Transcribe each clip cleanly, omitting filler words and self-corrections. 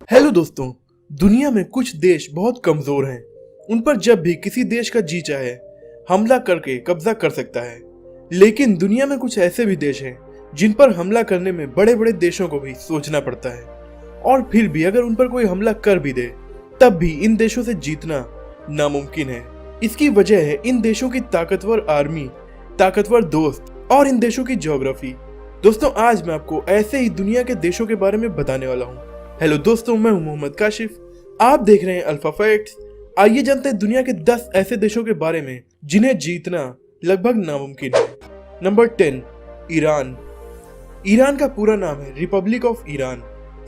Hello दोस्तों। दुनिया में कुछ देश बहुत कमजोर हैं। उन पर जब भी किसी देश का जी चाहे हमला करके कब्जा कर सकता है। लेकिन दुनिया में कुछ ऐसे भी देश हैं जिन पर हमला करने में बड़े बड़े देशों को भी सोचना पड़ता है, और फिर भी अगर उन पर कोई हमला कर भी दे तब भी इन देशों से जीतना नामुमकिन है। इसकी वजह है इन देशों की ताकतवर आर्मी, ताकतवर दोस्त और इन देशों की ज्योग्राफी। दोस्तों, आज मैं आपको ऐसे ही दुनिया के देशों के बारे में बताने वाला हूँ। हेलो दोस्तों, मैं हूं मोहम्मद काशिफ। आप देख रहे हैं अल्फा फैक्ट्स। आइए जानते हैं दुनिया के 10 ऐसे देशों के बारे में जिन्हें जीतना लगभग नामुमकिन है। Number 10, Iran. ईरान का पूरा नाम है Republic of Iran.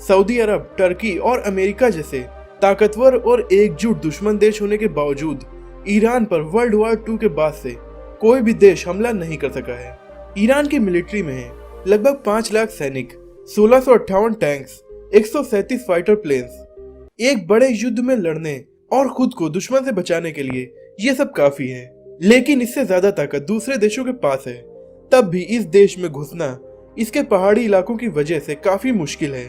Saudi Arab, Turkey और अमेरिका जैसे ताकतवर और एकजुट दुश्मन देश होने के बावजूद ईरान पर वर्ल्ड वॉर 2 के बाद से कोई भी देश हमला नहीं कर सका है। ईरान की मिलिट्री में है लगभग 5 लाख सैनिक, 1658 टैंक्स, 137 फाइटर प्लेन्स। एक बड़े युद्ध में लड़ने और खुद को दुश्मन से बचाने के लिए ये सब काफी है, लेकिन इससे ज्यादा ताकत दूसरे देशों के पास है। तब भी इस देश में घुसना इसके पहाड़ी इलाकों की वजह से काफी मुश्किल है।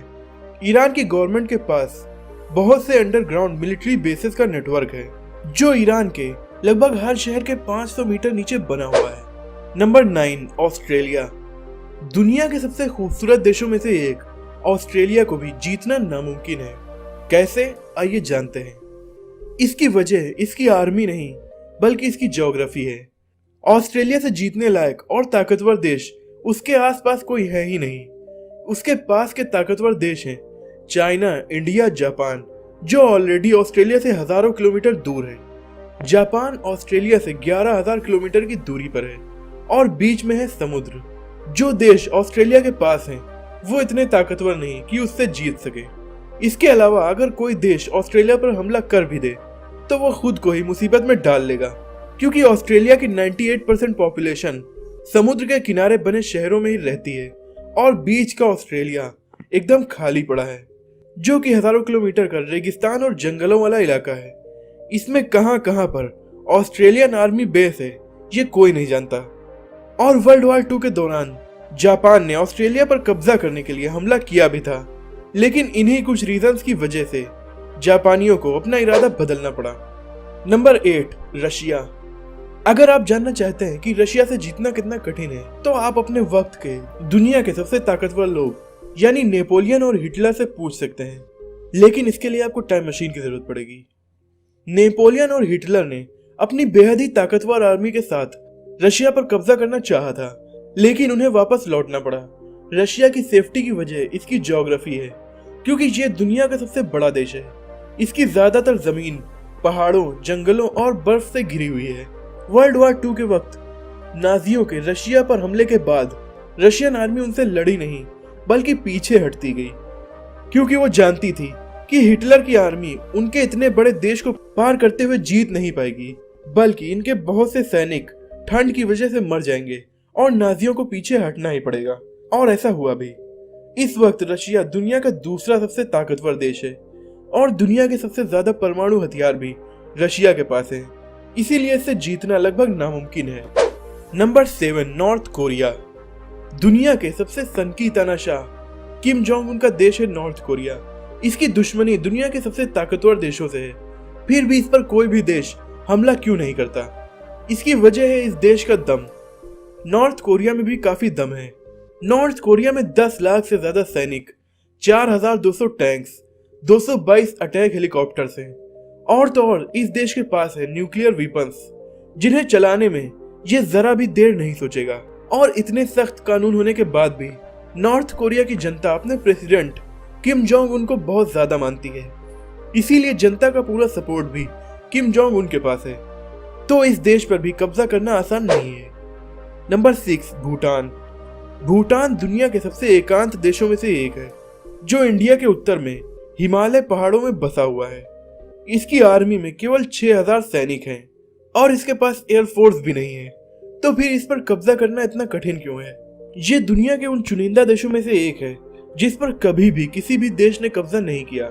ईरान की गवर्नमेंट के पास बहुत से अंडरग्राउंड मिलिट्री बेसेस का नेटवर्क है जो ईरान के लगभग हर शहर के 500 मीटर नीचे बना हुआ है। Number 9, Australia. दुनिया के सबसे खूबसूरत देशों में से एक ऑस्ट्रेलिया को भी जीतना नामुमकिन है। कैसे, आइए जानते हैं। इसकी वजह इसकी आर्मी नहीं बल्कि इसकी ज्योग्राफी है। ऑस्ट्रेलिया से जीतने लायक और ताकतवर देश उसके आसपास कोई है ही नहीं। उसके पास के ताकतवर देश हैं चाइना, इंडिया, जापान, जो ऑलरेडी ऑस्ट्रेलिया से हजारों किलोमीटर दूर है। जापान ऑस्ट्रेलिया से 11,000 किलोमीटर की दूरी पर है और बीच में है समुद्र। जो देश ऑस्ट्रेलिया के पास हैं वो इतने ताकतवर नहीं कि उससे जीत सके। इसके अलावा अगर कोई देश ऑस्ट्रेलिया पर हमला कर भी दे तो वो खुद को ही मुसीबत में डाल लेगा, क्योंकि ऑस्ट्रेलिया की 98% पॉपुलेशन समुद्र के किनारे बने शहरों में ही रहती है और बीच का ऑस्ट्रेलिया एकदम खाली पड़ा है, जो कि हजारों किलोमीटर का रेगिस्तान और जंगलों वाला इलाका है। इसमें कहां कहां पर ऑस्ट्रेलियन आर्मी बेस है ये कोई नहीं जानता। और वर्ल्ड वॉर 2 के दौरान जापान ने ऑस्ट्रेलिया पर कब्जा करने के लिए हमला किया भी था, लेकिन इन्हीं कुछ रीजंस की वजह से जापानियों को अपना इरादा बदलना पड़ा। Number 8, Russia. अगर आप जानना चाहते हैं कि रशिया से जीतना कितना कठिन है तो आप अपने वक्त के दुनिया के सबसे ताकतवर लोग यानी नेपोलियन और हिटलर से पूछ सकते हैं, लेकिन इसके लिए आपको टाइम मशीन की जरूरत पड़ेगी। नेपोलियन और हिटलर ने अपनी बेहद ही ताकतवर आर्मी के साथ रशिया पर कब्जा करना चाहा था, लेकिन उन्हें वापस लौटना पड़ा। रशिया की सेफ्टी की वजह इसकी ज्योग्राफी है, क्योंकि ये दुनिया का सबसे बड़ा देश है। इसकी ज्यादातर जमीन पहाड़ों, जंगलों और बर्फ से घिरी हुई है। वर्ल्ड वॉर 2 के वक्त नाजियों के रशिया पर हमले के बाद रशियन आर्मी उनसे लड़ी नहीं बल्कि पीछे हटती गई, क्योंकि वो जानती थी कि हिटलर की आर्मी उनके इतने बड़े देश को पार करते हुए जीत नहीं पाएगी, बल्कि इनके बहुत से सैनिक ठंड की वजह से मर जाएंगे और नाजियों को पीछे हटना ही पड़ेगा। और ऐसा हुआ भी। इस वक्त रशिया दुनिया का दूसरा सबसे ताकतवर देश है और दुनिया के सबसे ज्यादा परमाणु हथियार भी रशिया के पास है, इसीलिए इससे जीतना लगभग नामुमकिन है। Number 7, north Korea. दुनिया के सबसे सनकी तानाशाह किम जोंग उन का देश है नॉर्थ कोरिया। इसकी दुश्मनी दुनिया के सबसे ताकतवर देशों से है, फिर भी इस पर कोई भी देश हमला क्यों नहीं करता? इसकी वजह है इस देश का दम। नॉर्थ कोरिया में भी काफी दम है। नॉर्थ कोरिया में 10 लाख से ज्यादा सैनिक, 4200 टैंक्स, 222 अटैक हेलीकॉप्टर्स हैं, और तो और इस देश के पास है न्यूक्लियर वेपन्स जिन्हें चलाने में ये जरा भी देर नहीं सोचेगा। और इतने सख्त कानून होने के बाद भी नॉर्थ कोरिया की जनता अपने प्रेसिडेंट किम जोंग उन को बहुत ज्यादा मानती है, इसीलिए जनता का पूरा सपोर्ट भी किम जोंग उन के पास है। तो इस देश पर भी कब्जा करना आसान नहीं है। नंबर 6, भूटान। भूटान दुनिया के सबसे एकांत देशों में से एक है, जो इंडिया के उत्तर में हिमालय पहाड़ों में बसा हुआ है। इसकी आर्मी में केवल 6000 सैनिक हैं और इसके पास एयरफोर्स भी नहीं है, तो फिर इस पर कब्जा करना इतना कठिन क्यों है? ये दुनिया के उन चुनिंदा देशों में से एक है जिस पर कभी भी किसी भी देश ने कब्जा नहीं किया।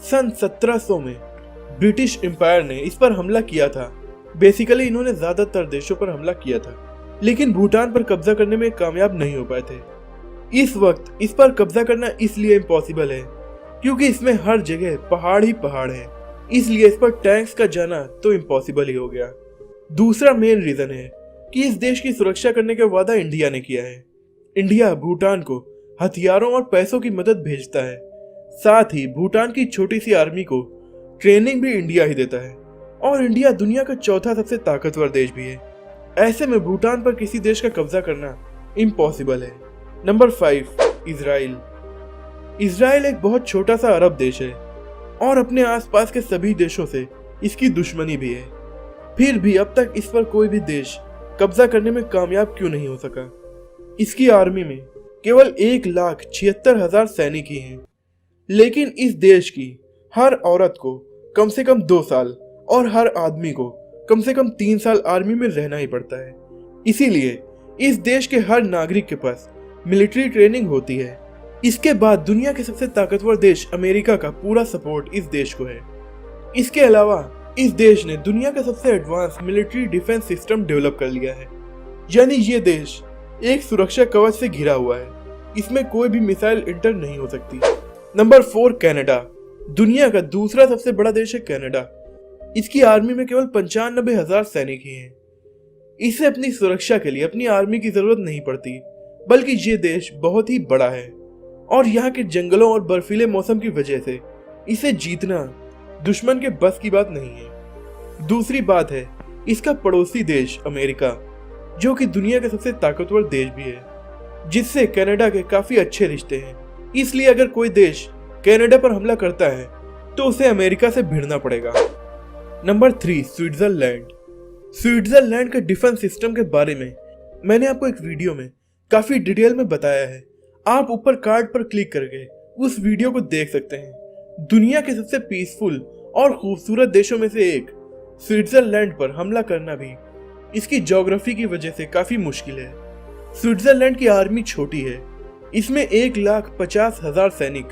सन 1700 में ब्रिटिश एम्पायर ने इस पर हमला किया था। बेसिकली इन्होंने ज्यादातर देशों पर हमला किया था, लेकिन भूटान पर कब्जा करने में कामयाब नहीं हो पाए थे। इस वक्त इस पर कब्जा करना इसलिए इम्पॉसिबल है क्योंकि इसमें हर जगह पहाड़ ही पहाड़ है, इसलिए इस पर टैंक्स का जाना तो इम्पॉसिबल ही हो गया। दूसरा मेन रीजन है कि इस देश की सुरक्षा करने का वादा इंडिया ने किया है। इंडिया भूटान को हथियारों और पैसों की मदद भेजता है, साथ ही भूटान की छोटी सी आर्मी को ट्रेनिंग भी इंडिया ही देता है, और इंडिया दुनिया का चौथा सबसे ताकतवर देश भी है। ऐसे में भूटान पर किसी देश का कब्जा करना इम्पॉसिबल है। Number 5, Israel. इजराइल एक बहुत छोटा सा अरब देश है और अपने आसपास के सभी देशों से इसकी दुश्मनी भी है। फिर भी अब तक इस पर कोई भी देश कब्जा करने में कामयाब क्यों नहीं हो सका। इसकी आर्मी में केवल 1,76,000 सैनिक ही हैं, लेकिन इस देश की हर औरत को कम से कम 2 साल और हर आदमी को कम से कम 3 साल आर्मी में रहना ही पड़ता है। इसीलिए इस देश के हर नागरिक के पास मिलिट्री ट्रेनिंग होती है। इसके बाद दुनिया के सबसे ताकतवर देश अमेरिका का पूरा सपोर्ट इस देश को है। इसके अलावा इस देश ने दुनिया का सबसे advance military defence system develop कर लिया है, यानी ये देश एक सुरक्षा कवच से घिरा हुआ है, इसमें कोई भी मिसाइल इंटर नहीं हो सकती। Number 4, Canada. दुनिया का दूसरा सबसे बड़ा देश है कनाडा। इसकी आर्मी में केवल 95,000 सैनिक ही हैं। इसे अपनी सुरक्षा के लिए अपनी आर्मी की जरूरत नहीं पड़ती, बल्कि ये देश बहुत ही बड़ा है और यहाँ के जंगलों और बर्फीले मौसम की वजह से इसे जीतना दुश्मन के बस की बात नहीं है। दूसरी बात है इसका पड़ोसी देश अमेरिका, जो कि दुनिया का सबसे ताकतवर देश भी है, जिससे कनाडा के काफी अच्छे रिश्ते हैं। इसलिए अगर कोई देश कनाडा पर हमला करता है तो उसे अमेरिका से भिड़ना पड़ेगा। Number 3, Switzerland. स्विट्जरलैंड के डिफेंस सिस्टम के बारे में मैंने आपको एक वीडियो में काफी डिटेल में बताया है। आप ऊपर कार्ड पर क्लिक करके उस वीडियो को देख सकते हैं। दुनिया के सबसे पीसफुल और खूबसूरत देशों में से एक स्विट्जरलैंड पर हमला करना भी इसकी ज्योग्राफी की वजह से काफी मुश्किल है। स्विट्जरलैंड की आर्मी छोटी है, इसमें 1,50,000 सैनिक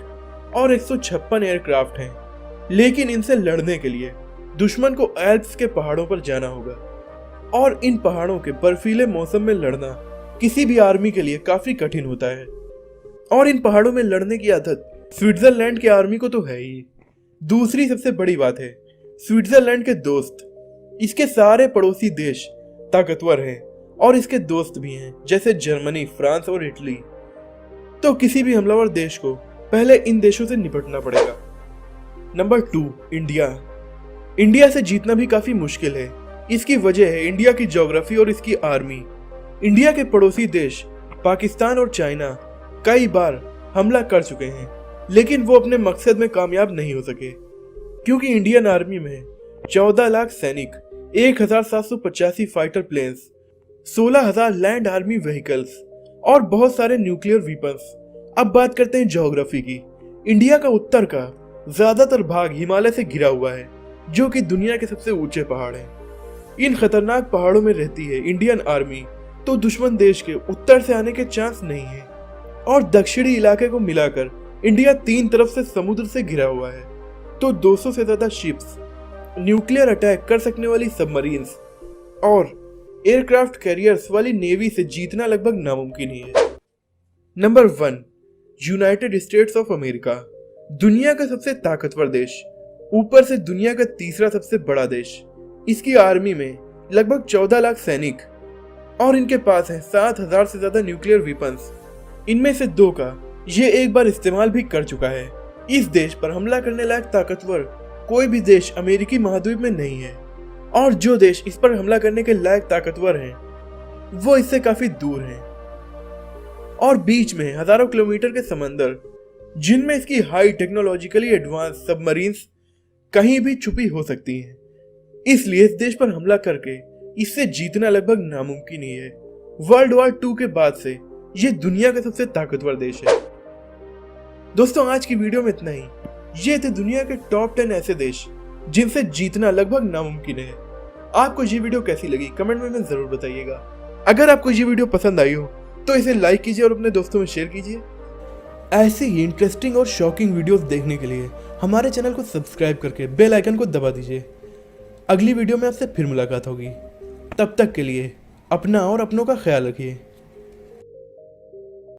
और 156 एयरक्राफ्ट हैं, लेकिन इनसे लड़ने के लिए दुश्मन को एल्प्स के पहाड़ों पर जाना होगा, और इन पहाड़ों के बर्फीले मौसम में लड़ना किसी भी आर्मी के लिए काफी कठिन होता है। और इन पहाड़ों में लड़ने की आदत स्विट्जरलैंड की आर्मी को तो है ही। दूसरी सबसे बड़ी बात है स्विट्जरलैंड के दोस्त। इसके सारे पड़ोसी देश ताकतवर हैं और इसके दोस्त भी हैं, जैसे जर्मनी, फ्रांस और इटली। तो किसी भी हमलावर देश को पहले इन देशों से निपटना पड़ेगा। Number 2, India. इंडिया से जीतना भी काफी मुश्किल है। इसकी वजह है इंडिया की ज्योग्राफी और इसकी आर्मी। इंडिया के पड़ोसी देश पाकिस्तान और चाइना कई बार हमला कर चुके हैं, लेकिन वो अपने मकसद में कामयाब नहीं हो सके, क्योंकि इंडियन आर्मी में 14 लाख सैनिक, 1,785 fighter planes, 16,000 land army vehicles और बहुत सारे न्यूक्लियर वीपन्स। अब बात करते हैं ज्योग्राफी की। इंडिया का उत्तर का ज्यादातर भाग हिमालय से घिरा हुआ है, जो कि दुनिया के सबसे ऊंचे पहाड़ हैं। इन खतरनाक पहाड़ों में रहती है इंडियन आर्मी, तो दुश्मन देश के उत्तर से आने के चांस नहीं है। और दक्षिणी इलाके को मिलाकर इंडिया 3 तरफ से समुद्र से घिरा हुआ है, तो 200 से ज्यादा शिप्स, न्यूक्लियर अटैक कर सकने वाली सबमरीन्स और एयरक्राफ्ट कैरियर्स वाली नेवी से जीतना लगभग नामुमकिन ही है। Number 1, United states of America. दुनिया का सबसे ताकतवर देश, ऊपर से दुनिया का तीसरा सबसे बड़ा देश। इसकी आर्मी में लगभग 14 लाख सैनिक और इनके पास है 7,000 से ज्यादा न्यूक्लियर वेपन्स। इनमें से 2 का ये एक बार इस्तेमाल भी कर चुका है। इस देश पर हमला करने लायक ताकतवर कोई भी देश अमेरिकी महाद्वीप में नहीं है, और जो देश इस पर हमला करने के लायक ताकतवर हैं, वो इससे काफी दूर हैं और बीच में हजारों किलोमीटर के समंदर, जिनमें इसकी हाई टेक्नोलॉजिकली एडवांस सबमरीन्स कहीं भी छुपी हो सकती हैं। इसलिए इस देश पर हमला करके इससे जीतना लगभग नामुमकिन ही है। वर्ल्ड वॉर 2 के बाद से ये दुनिया का सबसे ताकतवर देश है। दोस्तों, आज की वीडियो में इतना ही। ये थे दुनिया के टॉप 10 ऐसे देश जिनसे जीतना लगभग नामुमकिन है। आपको ये वीडियो कैसी लगी कमेंट में जरूर बताइएगा। अगर आपको ये वीडियो पसंद आई हो तो इसे लाइक कीजिए और अपने दोस्तों में शेयर कीजिए। ऐसे ही इंटरेस्टिंग और शॉकिंग वीडियोस देखने के लिए हमारे चैनल को सब्सक्राइब करके बेल आइकन को दबा दीजिए। अगली वीडियो में आपसे फिर मुलाकात होगी। तब तक के लिए अपना और अपनों का ख्याल रखिए।